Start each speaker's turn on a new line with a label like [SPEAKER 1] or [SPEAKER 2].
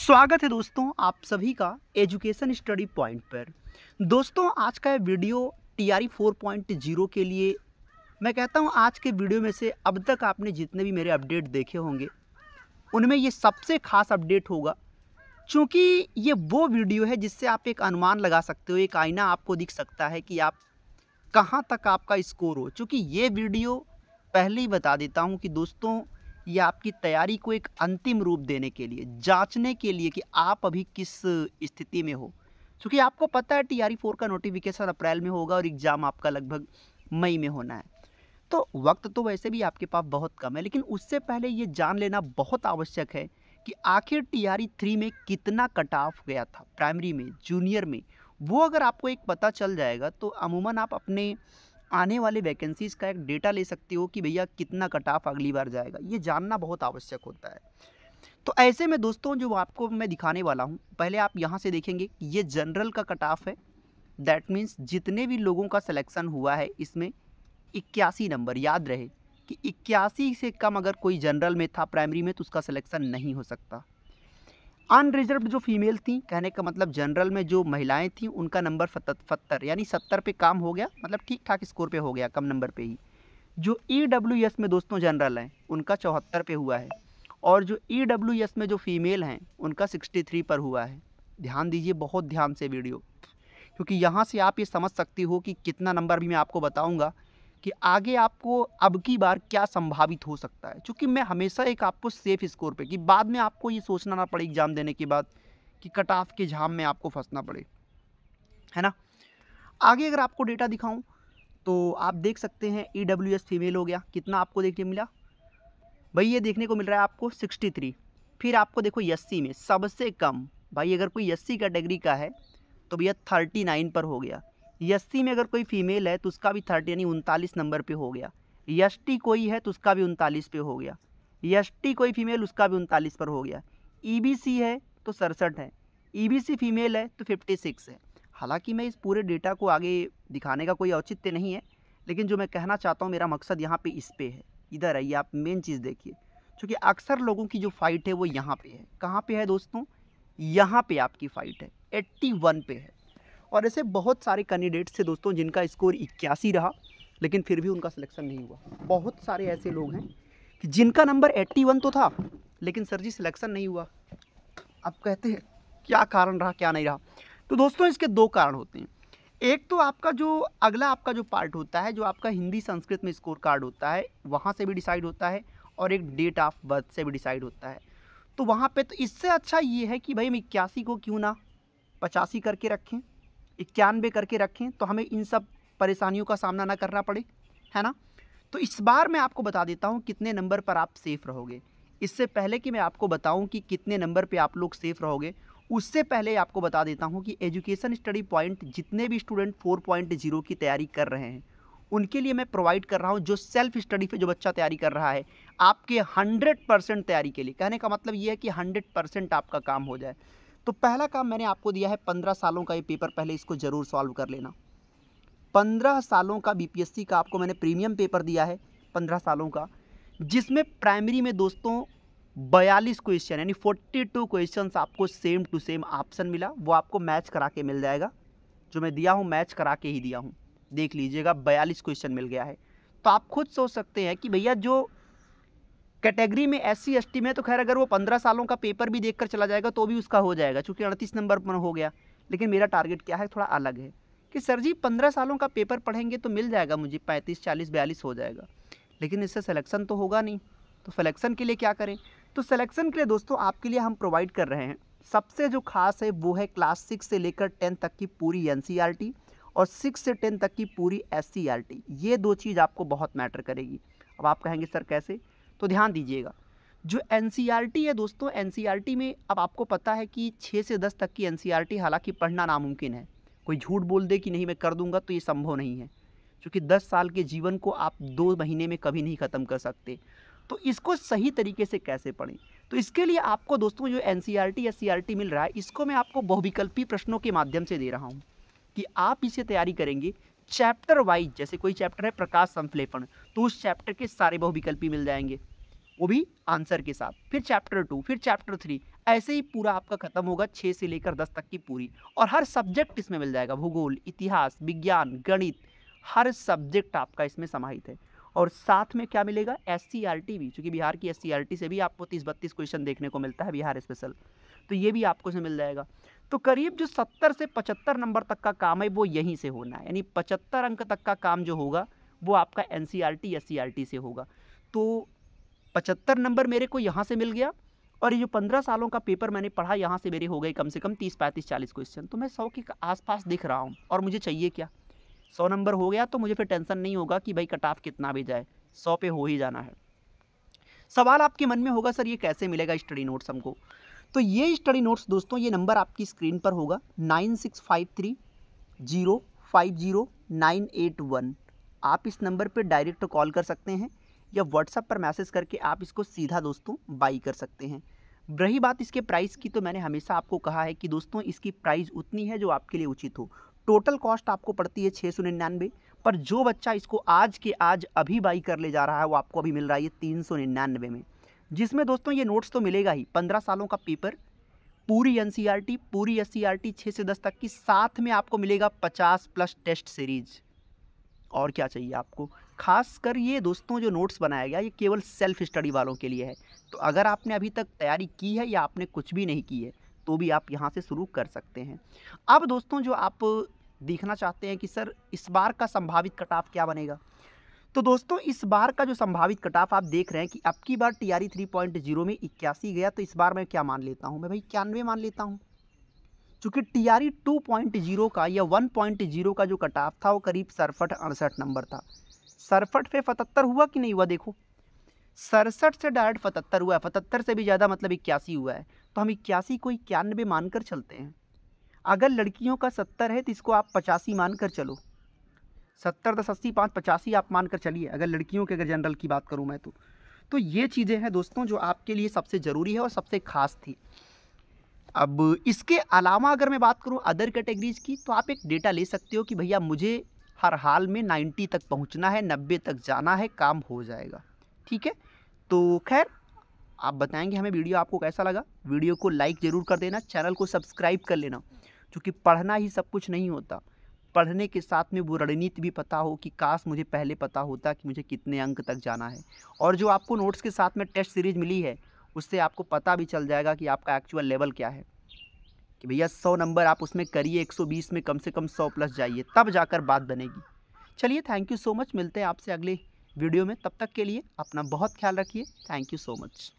[SPEAKER 1] स्वागत है दोस्तों आप सभी का एजुकेशन स्टडी पॉइंट पर। दोस्तों आज का वीडियो टीआरई 4.0 के लिए मैं कहता हूं, आज के वीडियो में से अब तक आपने जितने भी मेरे अपडेट देखे होंगे उनमें ये सबसे खास अपडेट होगा, क्योंकि ये वो वीडियो है जिससे आप एक अनुमान लगा सकते हो, एक आईना आपको दिख सकता है कि आप कहां तक आपका स्कोर हो। क्योंकि ये वीडियो पहले ही बता देता हूं कि दोस्तों ये आपकी तैयारी को एक अंतिम रूप देने के लिए, जांचने के लिए कि आप अभी किस स्थिति में हो। क्योंकि आपको पता है टीआरई 4 का नोटिफिकेशन अप्रैल में होगा और एग्ज़ाम आपका लगभग मई में होना है, तो वक्त तो वैसे भी आपके पास बहुत कम है। लेकिन उससे पहले ये जान लेना बहुत आवश्यक है कि आखिर टीआरई 3 में कितना कट ऑफ गया था, प्राइमरी में, जूनियर में। वो अगर आपको एक पता चल जाएगा तो अमूमन आप अपने आने वाले वैकेंसीज़ का एक डेटा ले सकते हो कि भैया कितना कट ऑफ अगली बार जाएगा। ये जानना बहुत आवश्यक होता है। तो ऐसे में दोस्तों जो आपको मैं दिखाने वाला हूँ, पहले आप यहाँ से देखेंगे कि ये जनरल का कट ऑफ है। दैट मीन्स जितने भी लोगों का सिलेक्शन हुआ है इसमें 81 नंबर, याद रहे कि 81 से कम अगर कोई जनरल में था प्राइमरी में तो उसका सिलेक्शन नहीं हो सकता। अनरिजर्व्ड जो फीमेल थी, कहने का मतलब जनरल में जो महिलाएं थीं उनका नंबर 77 यानी 70 पे काम हो गया, मतलब ठीक ठाक स्कोर पे हो गया, कम नंबर पे ही। जो ईडब्ल्यूएस में दोस्तों जनरल हैं उनका 74 पे हुआ है, और जो ईडब्ल्यूएस में जो फीमेल हैं उनका 63 पर हुआ है। ध्यान दीजिए बहुत ध्यान से वीडियो, क्योंकि यहाँ से आप ये समझ सकती हो कि कितना नंबर भी मैं आपको बताऊँगा कि आगे आपको अब की बार क्या संभावित हो सकता है। क्योंकि मैं हमेशा एक आपको सेफ स्कोर पे, कि बाद में आपको ये सोचना ना पड़े एग्ज़ाम देने के बाद कि कट ऑफ के झाम में आपको फंसना पड़े, है ना। आगे अगर आपको डेटा दिखाऊं तो आप देख सकते हैं ईडब्ल्यूएस फीमेल हो गया, कितना आपको देखने मिला भाई, ये देखने को मिल रहा है आपको 63। फिर आपको देखो एससी में सबसे कम, भाई अगर कोई एससी कैटेगरी का है तो भैया 39 पर हो गया। एससी में अगर कोई फीमेल है तो उसका भी 30 यानी 39 नंबर पे हो गया। एसटी कोई है तो उसका भी 39 पे हो गया। एसटी कोई फीमेल उसका भी 39 पर हो गया। ईबीसी है तो 67 है। ईबीसी फीमेल है तो 56 है। हालांकि मैं इस पूरे डेटा को आगे दिखाने का कोई औचित्य नहीं है, लेकिन जो मैं कहना चाहता हूँ मेरा मकसद यहाँ पे इस पे है। इधर आइए, आप मेन चीज़ देखिए, क्योंकि अक्सर लोगों की जो फाइट है वो यहाँ पे है। कहाँ पे है दोस्तों? यहाँ पे आपकी फाइट है, 81 पे है। और ऐसे बहुत सारे कैंडिडेट्स थे दोस्तों जिनका स्कोर 81 रहा लेकिन फिर भी उनका सिलेक्शन नहीं हुआ। बहुत सारे ऐसे लोग हैं कि जिनका नंबर 81 तो था लेकिन सर जी सिलेक्शन नहीं हुआ। अब कहते हैं क्या कारण रहा, क्या नहीं रहा। तो दोस्तों इसके दो कारण होते हैं। एक तो आपका जो अगला आपका जो पार्ट होता है, जो आपका हिंदी संस्कृत में स्कोर कार्ड होता है, वहाँ से भी डिसाइड होता है, और एक डेट ऑफ बर्थ से भी डिसाइड होता है। तो वहाँ पे तो इससे अच्छा ये है कि भाई हम 81 को क्यों ना 85 करके रखें, 91 करके रखें, तो हमें इन सब परेशानियों का सामना ना करना पड़े, है ना। तो इस बार मैं आपको बता देता हूँ कितने नंबर पर आप सेफ़ रहोगे। इससे पहले कि मैं आपको बताऊँ कि कितने नंबर पे आप लोग सेफ़ रहोगे, उससे पहले आपको बता देता हूँ कि एजुकेशन स्टडी पॉइंट जितने भी स्टूडेंट 4.0 की तैयारी कर रहे हैं उनके लिए मैं प्रोवाइड कर रहा हूँ, जो सेल्फ स्टडी पे जो बच्चा तैयारी कर रहा है, आपके 100% तैयारी के लिए। कहने का मतलब ये है कि 100% आपका काम हो जाए। तो पहला काम मैंने आपको दिया है 15 सालों का ये पेपर, पहले इसको ज़रूर सॉल्व कर लेना। 15 सालों का बीपीएससी का आपको मैंने प्रीमियम पेपर दिया है 15 सालों का, जिसमें प्राइमरी में दोस्तों 42 क्वेश्चन यानी 42 क्वेश्चंस आपको सेम टू सेम ऑप्शन मिला। वो आपको मैच करा के मिल जाएगा, जो मैं दिया हूँ मैच करा के ही दिया हूँ, देख लीजिएगा 42 क्वेश्चन मिल गया है। तो आप खुद सोच सकते हैं कि भैया जो कैटेगरी में SC ST में तो खैर अगर वो 15 सालों का पेपर भी देखकर चला जाएगा तो भी उसका हो जाएगा, चूँकि 38 नंबर पर हो गया। लेकिन मेरा टारगेट क्या है, थोड़ा अलग है कि सर जी 15 सालों का पेपर पढ़ेंगे तो मिल जाएगा मुझे 35, 40, 42 हो जाएगा, लेकिन इससे सिलेक्शन तो होगा नहीं। तो सिलेक्शन के लिए क्या करें? तो सिलेक्शन के लिए दोस्तों आपके लिए हम प्रोवाइड कर रहे हैं, सबसे जो खास है वो है क्लास 6 से लेकर 10 तक की पूरी NCERT और 6 से 10 तक की पूरी SCERT। ये दो चीज़ आपको बहुत मैटर करेगी। अब आप कहेंगे सर कैसे? तो ध्यान दीजिएगा, जो NCERT है दोस्तों, NCERT में अब आपको पता है कि 6 से 10 तक की NCERT हालांकि पढ़ना नामुमकिन है। कोई झूठ बोल दे कि नहीं मैं कर दूंगा तो ये संभव नहीं है, क्योंकि 10 साल के जीवन को आप 2 महीने में कभी नहीं ख़त्म कर सकते। तो इसको सही तरीके से कैसे पढ़ें? तो इसके लिए आपको दोस्तों जो NCERT SCERT मिल रहा है, इसको मैं आपको बहुविकल्पी प्रश्नों के माध्यम से दे रहा हूँ कि आप इसे तैयारी करेंगे चैप्टर वाइज। जैसे कोई चैप्टर है प्रकाश संश्लेषण, तो उस चैप्टर के सारे बहुविकल्पी मिल जाएंगे। वो भी आंसर के साथ, फिर चैप्टर 2, फिर चैप्टर 3, ऐसे ही पूरा आपका खत्म होगा 6 से लेकर 10 तक की पूरी। और हर सब्जेक्ट इसमें मिल जाएगा, भूगोल, इतिहास, विज्ञान, गणित, हर सब्जेक्ट आपका इसमें समाहित है। और साथ में क्या मिलेगा, SCRT भी, क्योंकि बिहार की SCRT से भी आपको 30-32 क्वेश्चन देखने को मिलता है, बिहार स्पेशल, तो ये भी आपको इसमें मिल जाएगा। तो करीब जो 70 से 75 नंबर तक का काम है वो यहीं से होना है, यानी 75 अंक तक का काम जो होगा वो आपका NCERT SCRT से होगा। तो 75 नंबर मेरे को यहाँ से मिल गया, और ये जो 15 सालों का पेपर मैंने पढ़ा यहाँ से मेरे हो गए कम से कम 30-35-40 क्वेश्चन। तो मैं 100 के आसपास दिख रहा हूँ, और मुझे चाहिए क्या, 100 नंबर हो गया तो मुझे फिर टेंशन नहीं होगा कि भाई कट ऑफ कितना भी जाए, 100 पे हो ही जाना है। सवाल आपके मन में होगा सर ये कैसे मिलेगा स्टडी नोट्स हमको, तो ये स्टडी नोट्स दोस्तों, ये नंबर आपकी स्क्रीन पर होगा 9653050981। आप इस नंबर पर डायरेक्ट कॉल कर सकते हैं, या व्हाट्सएप पर मैसेज करके आप इसको सीधा दोस्तों बाई कर सकते हैं। रही बात इसके प्राइस की, तो मैंने हमेशा आपको कहा है कि दोस्तों इसकी प्राइस उतनी है जो आपके लिए उचित हो। टोटल कॉस्ट आपको पड़ती है 699, पर जो बच्चा इसको आज के आज अभी बाई कर ले जा रहा है वो आपको अभी मिल रहा है 399 में, जिसमें दोस्तों ये नोट्स तो मिलेगा ही, 15 सालों का पेपर, पूरी NCERT, पूरी SCRT 6 से 10 तक की, साथ में आपको मिलेगा 50+ टेस्ट सीरीज। और क्या चाहिए आपको। खासकर ये दोस्तों जो नोट्स बनाया गया ये केवल सेल्फ स्टडी वालों के लिए है। तो अगर आपने अभी तक तैयारी की है या आपने कुछ भी नहीं की है तो भी आप यहाँ से शुरू कर सकते हैं। अब दोस्तों जो आप देखना चाहते हैं कि सर इस बार का संभावित कट ऑफ क्या बनेगा, तो दोस्तों इस बार का जो संभावित कट ऑफ आप देख रहे हैं कि अब की बार TRE 3.0 में 81 गया, तो इस बार मैं क्या मान लेता हूँ, मैं भाई 91 मान लेता हूँ। चूँकि TRE 2.0 का या 1.0 का जो कट ऑफ था वो करीब 67-68 नंबर था। 67 पे 77 हुआ कि नहीं हुआ, देखो 67 से डायरेक्ट 77 हुआ है, 77 से भी ज़्यादा मतलब 81 हुआ है। तो हम 81 को 91 मानकर चलते हैं। अगर लड़कियों का 70 है तो इसको आप 85 मानकर चलो, 70 10 80 5 85 आप मानकर चलिए, अगर लड़कियों के अगर जनरल की बात करूँ मैं तो ये चीज़ें हैं दोस्तों जो आपके लिए सबसे ज़रूरी है और सबसे ख़ास थी। अब इसके अलावा अगर मैं बात करूं अदर कैटेगरीज की, तो आप एक डेटा ले सकते हो कि भैया मुझे हर हाल में 90 तक पहुंचना है, 90 तक जाना है, काम हो जाएगा, ठीक है। तो खैर आप बताएंगे हमें वीडियो आपको कैसा लगा। वीडियो को लाइक ज़रूर कर देना, चैनल को सब्सक्राइब कर लेना, क्योंकि पढ़ना ही सब कुछ नहीं होता, पढ़ने के साथ में वो रणनीति भी पता हो कि काश मुझे पहले पता होता कि मुझे कितने अंक तक जाना है। और जो आपको नोट्स के साथ में टेस्ट सीरीज मिली है उससे आपको पता भी चल जाएगा कि आपका एक्चुअल लेवल क्या है, कि भैया 100 नंबर आप उसमें करिए, 120 में कम से कम 100+ जाइए, तब जाकर बात बनेगी। चलिए थैंक यू सो मच, मिलते हैं आपसे अगले वीडियो में, तब तक के लिए अपना बहुत ख्याल रखिए। Thank you so much.